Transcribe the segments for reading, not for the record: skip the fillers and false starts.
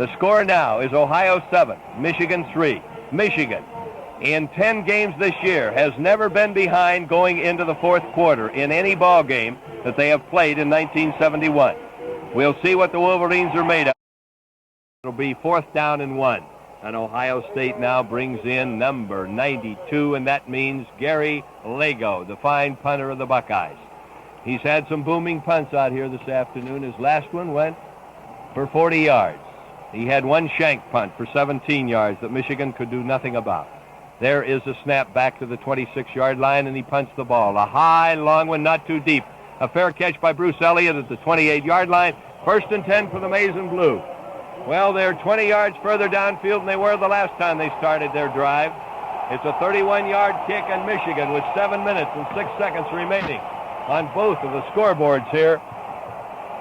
The score now is Ohio 7, Michigan 3. Michigan, in 10 games this year, has never been behind going into the fourth quarter in any ball game that they have played in 1971. We'll see what the Wolverines are made of. It'll be 4th down and 1. And Ohio State now brings in number 92, and that means Gary Lago, the fine punter of the Buckeyes. He's had some booming punts out here this afternoon. His last one went for 40 yards. He had one shank punt for 17 yards that Michigan could do nothing about. There is a snap back to the 26-yard line, and he punts the ball. A high, long one, not too deep. A fair catch by Bruce Elliott at the 28-yard line. 1st and 10 for the Maize and Blue. Well, they're 20 yards further downfield than they were the last time they started their drive. It's a 31-yard kick, and Michigan, with 7 minutes and 6 seconds remaining on both of the scoreboards here,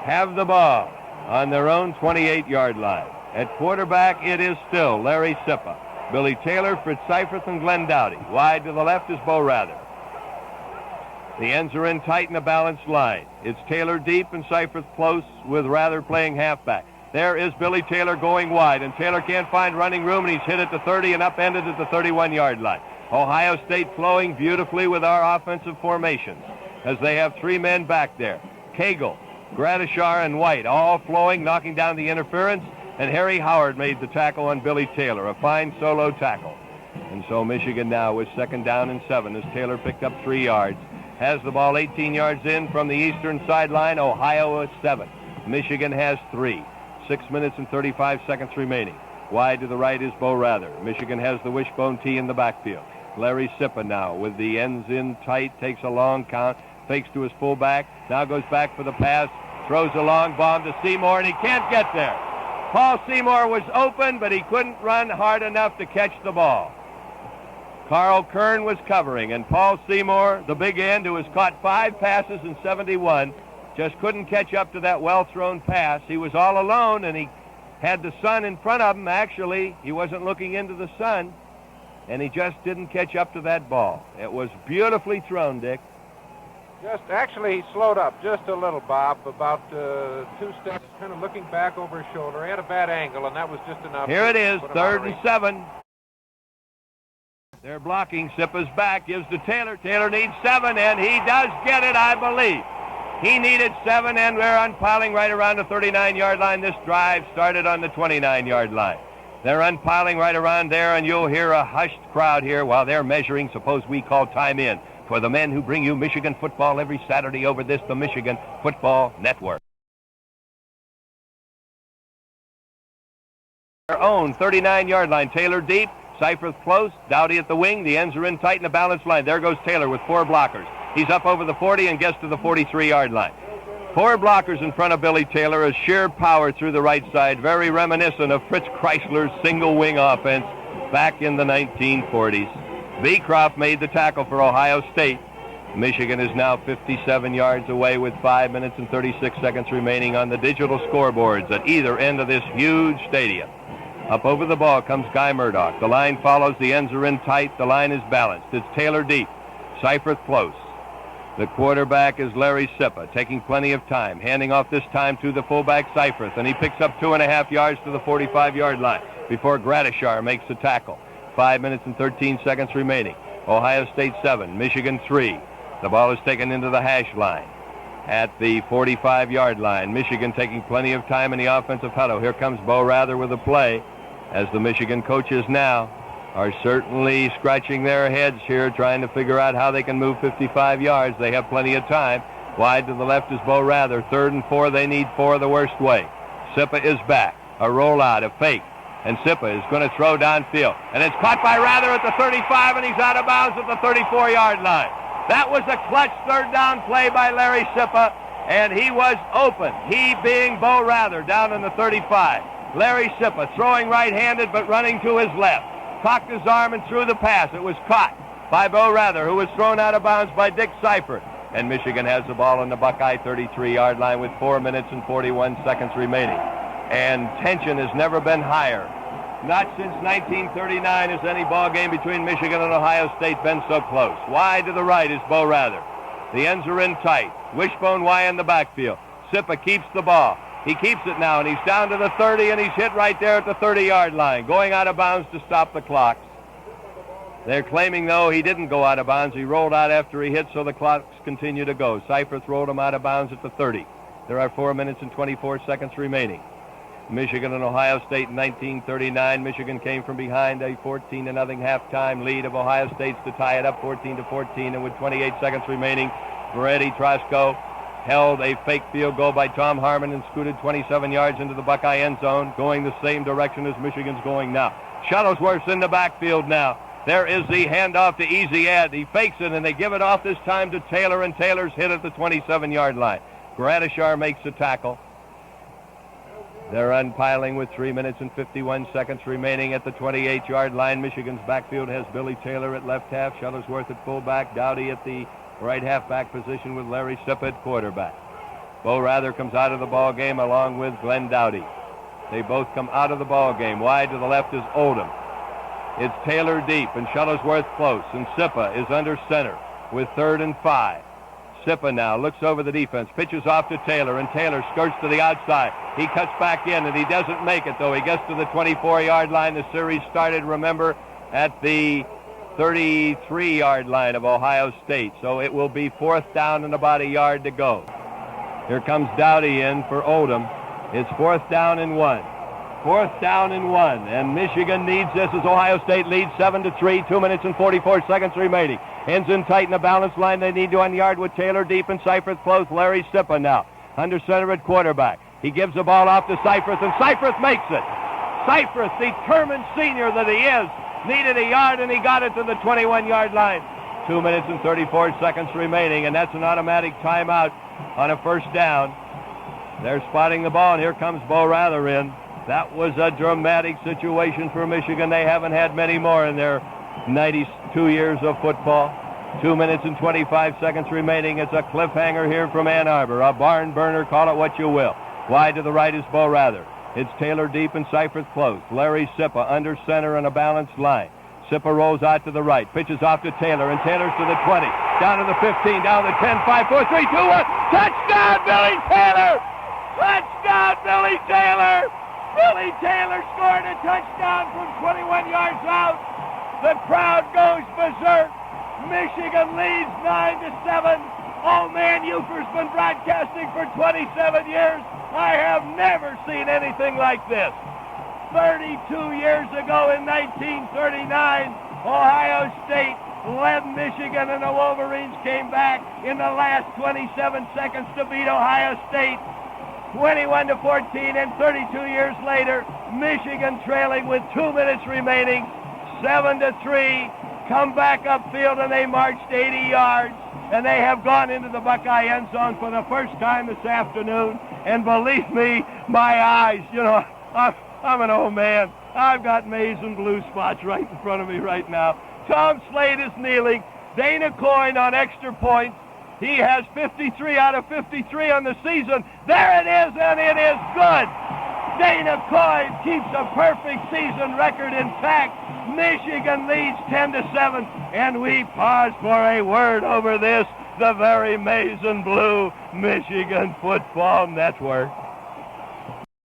have the ball on their own 28-yard line. At quarterback, it is still Larry Sippa, Billy Taylor, Fritz Seifert, and Glenn Dowdy. Wide to the left is Bo Rather. The ends are in tight in a balanced line. It's Taylor deep and Seifert close, with Rather playing halfback. There is Billy Taylor going wide, and Taylor can't find running room, and he's hit at the 30 and upended at the 31-yard line. Ohio State flowing beautifully with our offensive formations, as they have 3 men back there. Cagle, Gradishar, and White all flowing, knocking down the interference, and Harry Howard made the tackle on Billy Taylor, a fine solo tackle. And so Michigan now with 2nd down and 7 as Taylor picked up 3 yards. Has the ball 18 yards in from the eastern sideline. Ohio at 7. Michigan has 3. 6 minutes and 35 seconds remaining. Wide to the right is Bo Rather. Michigan has the wishbone tee in the backfield. Larry Sippa now with the ends in tight, takes a long count, fakes to his fullback, now goes back for the pass, throws a long bomb to Seymour, and he can't get there. Paul Seymour was open, but he couldn't run hard enough to catch the ball. Carl Kern was covering, and Paul Seymour, the big end, who has caught 5 passes in 71, just couldn't catch up to that well-thrown pass. He was all alone, and he had the sun in front of him. Actually, he wasn't looking into the sun, and he just didn't catch up to that ball. It was beautifully thrown, Dick. Actually, he slowed up just a little, Bob, about 2 steps, kind of looking back over his shoulder. He had a bad angle, and that was just enough. Here it is, 3rd and 7. They're blocking. Sippa's back, gives to Taylor. Taylor needs 7, and he does get it, I believe. He needed 7, and we're unpiling right around the 39-yard line. This drive started on the 29-yard line. They're unpiling right around there, and you'll hear a hushed crowd here while they're measuring. Suppose we call time in for the men who bring you Michigan football every Saturday over this, the Michigan Football Network. Their own 39-yard line. Taylor deep, Seifert close, Dowdy at the wing. The ends are in tight in a balanced line. There goes Taylor with 4 blockers. He's up over the 40 and gets to the 43-yard line. 4 blockers in front of Billy Taylor, a sheer power through the right side, very reminiscent of Fritz Chrysler's single-wing offense back in the 1940s. Beecroft made the tackle for Ohio State. Michigan is now 57 yards away with 5 minutes and 36 seconds remaining on the digital scoreboards at either end of this huge stadium. Up over the ball comes Guy Murdoch. The line follows. The ends are in tight. The line is balanced. It's Taylor deep. Seifert close. The quarterback is Larry Sippa, taking plenty of time, handing off this time to the fullback Seifert, and he picks up 2.5 yards to the 45-yard line before Gradishar makes the tackle. 5 minutes and 13 seconds remaining. Ohio State 7, Michigan 3. The ball is taken into the hash line at the 45-yard line. Michigan taking plenty of time in the offensive huddle. Here comes Bo Rather with a play, as the Michigan coaches now are certainly scratching their heads here, trying to figure out how they can move 55 yards. They have plenty of time. Wide to the left is Bo Rather. 3rd and 4. They need 4 the worst way. Sippa is back. A rollout, a fake. And Sippa is going to throw downfield. And it's caught by Rather at the 35, and he's out of bounds at the 34-yard line. That was a clutch 3rd down play by Larry Sippa, and he was open. He being Bo Rather down in the 35. Larry Sippa throwing right-handed but running to his left. Cocked his arm and threw the pass. It was caught by Bo Rather, who was thrown out of bounds by Dick Seifert. And Michigan has the ball on the Buckeye 33-yard line with 4 minutes and 41 seconds remaining. And tension has never been higher. Not since 1939 has any ball game between Michigan and Ohio State been so close. Wide to the right is Bo Rather. The ends are in tight. Wishbone Y in the backfield. Sippa keeps the ball. He keeps it now, and he's down to the 30, and he's hit right there at the 30-yard line, going out of bounds to stop the clock. They're claiming, though, he didn't go out of bounds. He rolled out after he hit, so the clocks continue to go. Seifert rolled him out of bounds at the 30. There are 4 minutes and 24 seconds remaining. Michigan and Ohio State in 1939. Michigan came from behind a 14-0 halftime lead of Ohio State's to tie it up 14-14, and with 28 seconds remaining, Brady Trosco held a fake field goal by Tom Harmon and scooted 27 yards into the Buckeye end zone, going the same direction as Michigan's going now. Shuttlesworth's in the backfield now. There is the handoff to Easy Ed. He fakes it, and they give it off this time to Taylor, and Taylor's hit at the 27-yard line. Gradishar makes the tackle. They're unpiling with 3 minutes and 51 seconds remaining at the 28-yard line. Michigan's backfield has Billy Taylor at left half, Shuttlesworth at fullback, Dowdy at the right halfback position with Larry Sipp at quarterback. Bo Rather comes out of the ball game along with Glenn Dowdy. They both come out of the ball game. Wide to the left is Oldham. It's Taylor deep and Shuttlesworth close, and Sippa is under center with 3rd and 5. Sippa now looks over the defense, pitches off to Taylor, and Taylor skirts to the outside. He cuts back in, and he doesn't make it, though. He gets to the 24-yard line. The series started, remember, at the 33-yard line of Ohio State, so it will be 4th down and about a yard to go. Here comes Dowdy in for Oldham. It's 4th down and 1. 4th down and 1, and Michigan needs this as Ohio State leads 7-3, 2 minutes and 44 seconds remaining. Ends in tight in the balance line. They need to unyard with Taylor deep and Seifert close. Larry Sippa now under center at quarterback. He gives the ball off to Seifert, and Seifert makes it. Seifert, the determined senior that he is, needed a yard, and he got it to the 21-yard line. 2 minutes and 34 seconds remaining, and that's an automatic timeout on a 1st down. They're spotting the ball, and here comes Bo Rather in. That was a dramatic situation for Michigan. They haven't had many more in their 92 years of football. 2 minutes and 25 seconds remaining. It's a cliffhanger here from Ann Arbor. A barn burner, call it what you will. Wide to the right is Bo Rather. It's Taylor deep and Seifert close. Larry Sippa under center in a balanced line. Sippa rolls out to the right, pitches off to Taylor, and Taylor's to the 20, down to the 15, down to the 10, 5, 4, 3, 2, 1. Touchdown, Billy Taylor! Touchdown, Billy Taylor! Billy Taylor scored a touchdown from 21 yards out. The crowd goes berserk. Michigan leads 9-7. Old man Ufer's been broadcasting for 27 years. I have never seen anything like this. 32 years ago in 1939, Ohio State led Michigan, and the Wolverines came back in the last 27 seconds to beat Ohio State 21-14, and 32 years later, Michigan trailing with 2 minutes remaining, 7-3, come back upfield, and they marched 80 yards, and they have gone into the Buckeye end zone for the first time this afternoon, and believe me, my eyes, I'm an old man. I've got maize and blue spots right in front of me right now. Tom Slade is kneeling. Dana Coyne on extra points. He has 53 out of 53 on the season. There it is, and it is good. Dana Coyne keeps a perfect season record intact. Michigan leads 10-7, and we pause for a word over this, the very maize and blue Michigan Football Network.